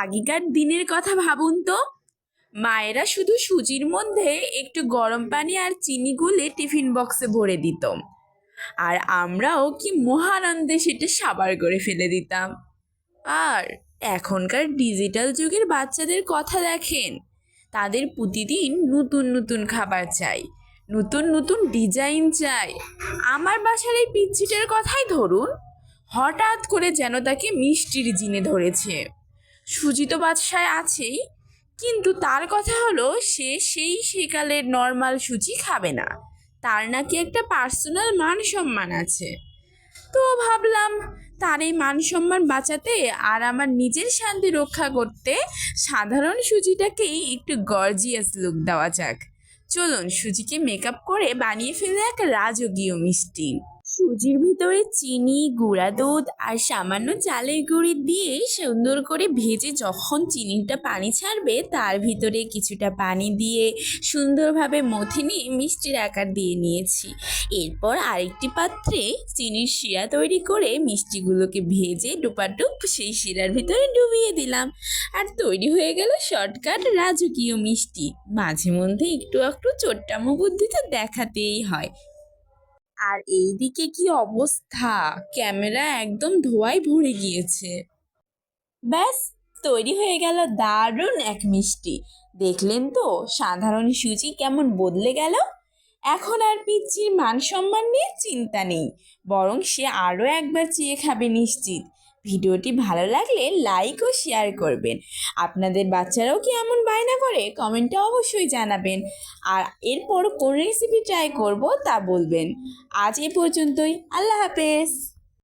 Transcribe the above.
আগেকার দিনের কথা ভাবুন তো। মায়েরা শুধু সুজির মধ্যে একটু গরম পানি আর চিনি গুলে টিফিন বক্সে ভরে দিত, আর আমরাও কি মহানন্দে সেটা সাবার করে ফেলে দিতাম। আর এখনকার ডিজিটাল যুগের বাচ্চাদের কথা দেখেন, তাদের প্রতিদিন নতুন নতুন খাবার চাই, নতুন নতুন ডিজাইন চাই। আমার বাসার এই পিচ্ছিটার কথাই ধরুন, হঠাৎ করে যেন তাকে মিষ্টির জিনে ধরেছে। সুজি তো বাদশায় আছেই, কিন্তু তার কথা হলো সে সেই সেকালের নর্মাল সুজি খাবে না। তার নাকি একটা পার্সোনাল মান সম্মান আছে। তো ভাবলাম তার এই মান সম্মান বাঁচাতে আর আমার নিজের শান্তি রক্ষা করতে সাধারণ সুজিটাকেই একটু গর্জিয়াস লুক দেওয়া যাক। চলুন সুজিকে মেকআপ করে বানিয়ে ফেলে এক রাজকীয় মিষ্টি। সুজির ভিতরে চিনি, গুঁড়া দুধ আর সামান্য চালের গুঁড়ি দিয়ে সুন্দর করে ভেজে যখন চিনিটা পানি ছাড়বে, তার ভিতরে কিছুটা পানি দিয়ে সুন্দরভাবে মথে নিয়ে মিষ্টির আকার দিয়ে নিয়েছি। এরপর আরেকটি পাত্রে চিনির শিরা তৈরি করে মিষ্টিগুলোকে ভেজে ডুপাডুপ সেই শিরার ভিতরে ডুবিয়ে দিলাম। আর তৈরি হয়ে গেল শর্টকাট রাজকীয় মিষ্টি। মাঝে মধ্যে একটু একটু চোট্টামো বুদ্ধি তো দেখাতেই হয়। আর এইদিকে কি অবস্থা, ক্যামেরা একদম ধোঁয়ায় ভরে গিয়েছে। ব্যাস, তৈরি হয়ে গেল দারুণ এক মিষ্টি। দেখলেন তো সাধারণ সুজি কেমন বদলে গেল। এখন আর পিচ্চির মান সম্মান নিয়ে চিন্তা নেই, বরং সে আরও একবার চেয়ে খাবে নিশ্চিত। ভিডিওটি ভালো লাগলে লাইক ও শেয়ার করবেন। আপনাদের বাচ্চারাও কি এমন বায়না করে কমেন্টে অবশ্যই জানাবেন। আর এরপর কোন রেসিপি ট্রাই করব তা বলবেন। আজ এ পর্যন্তই, আল্লাহ হাফেজ।